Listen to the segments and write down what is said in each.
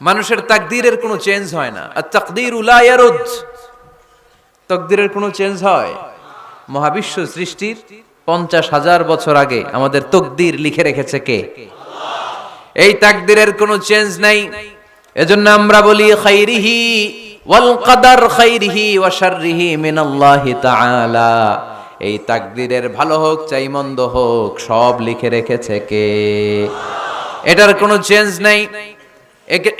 মানুষের তাকদীরের কোনো চেঞ্জ হয় না। আর তাকদীরু লা ইয়ারুদ, তাকদীরের কোনো চেঞ্জ হয়? মহাবিশ্ব সৃষ্টির 50,000 বছর আগে আমাদের তাকদীর লিখে রেখেছে কে? এই তাকদীরের কোনো চেঞ্জ নাই। এজন্য আমরা বলি খাইরিহি ওয়াল কদর খাইরিহি ওয়া শাররিহি মিনাল্লাহি তাআলা। এই তাকদীরের ভালো হোক চাই মন্দ হোক সব লিখে রেখেছে কে? এটার কোনো চেঞ্জ নাই,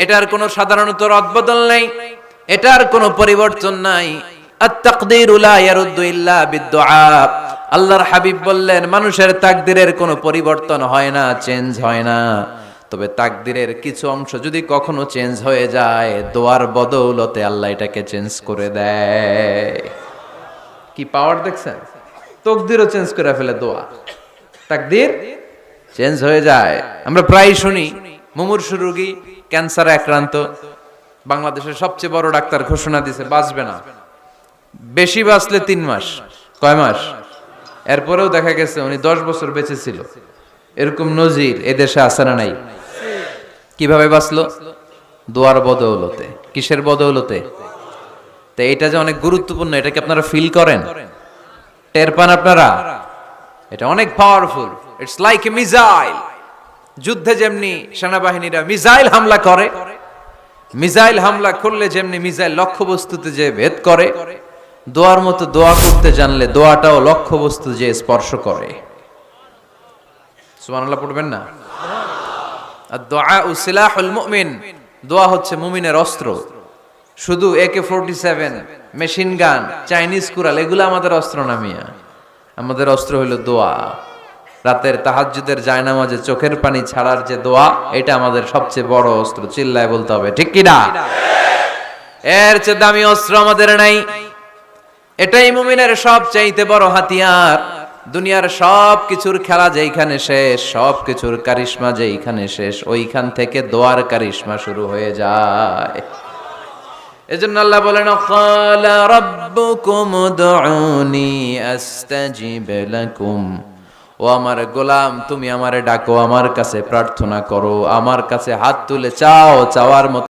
এটার কোনো সাধারণত রদবদল নাই, এটার কোনো পরিবর্তন নাই। আত-তাকদীরু লা ইয়ারুদ্দু ইল্লা বিদ-দুআ। আল্লাহর হাবিব বললেন মানুষের তাকদীরের কোনো পরিবর্তন হয় না, চেঞ্জ হয় না। তবে তাকদীরের কিছু অংশ যদি কখনো চেঞ্জ হয়ে যায়, দোয়ার বদৌলতে আল্লাহ এটাকে চেঞ্জ করে দেয়। কি পাওয়ার দেখছেন? তাকদীরও চেঞ্জ করে ফেলে দোয়া, তাকদীর চেঞ্জ হয়ে যায়। আমরা প্রায় শুনি মুমূর্ষু রোগী, ক্যান্সারে আক্রান্ত, বাংলাদেশের সবচেয়ে বড় ডাক্তার ঘোষণা দিয়েছে বাঁচবে না, বেশি বাঁচলে 3 মাস। কয় মাস? এরপরেও দেখা গেছে উনি 10 বছর বেঁচে ছিল। এরকম নজির এদেশে আছে না নাই? কিভাবে বাঁচলো? দোয়ার বদৌলতে। কিসের বদৌলতে? তো এটা যে অনেক গুরুত্বপূর্ণ, এটা কি আপনারা ফিল করেন, টের পান আপনারা? এটা অনেক powerful. It's like a missile. যুদ্ধে যেমনি সেনাবাহিনীরা মিসাইল হামলা করে, মিসাইল হামলা করলে যেমনি মিসাইল লক্ষ্যবস্তুতে যে ভেদ করে, দোয়ার মতো দোয়া করতে জানলে দোয়াটাও লক্ষ্যবস্তু যে স্পর্শ করে। সুবহানাল্লাহ পড়বেন না? আদ-দুআউ সিলাহুল মুমিন। দোয়া হচ্ছে মুমিনের অস্ত্র। শুধু AK-47, machine gun, Chinese Corel এগুলো আমাদের অস্ত্র না মিয়া। আমাদের অস্ত্র হলো দোয়া। রাতের তাহাজ্জুদের জায়নামাজে চোখের পানি ছাড়ার যে দোয়া, এটা আমাদের সবচেয়ে বড় অস্ত্র। চিল্লায় বলতে হবে ঠিক কি না? এর চেয়ে দামি অস্ত্র আমাদের নাই। এটাই মুমিনের সবচাইতে বড় হাতিয়ার। দুনিয়ার সব কিছুর খেলা যেইখানে শেষ, সব কিছুর কারিশমা যেইখানে শেষ, ওইখান থেকে দোয়ার কারিশমা শুরু হয়ে যায়। এজন্য আল্লাহ বলেন ক্বালা রাব্বুকুম উদউনি আস্তাজিব লাকুম। ও আমার গোলাম, তুমি আমারে ডাকো, আমার কাছে প্রার্থনা করো, আমার কাছে হাত তুলে চাও, চাওয়ার মতো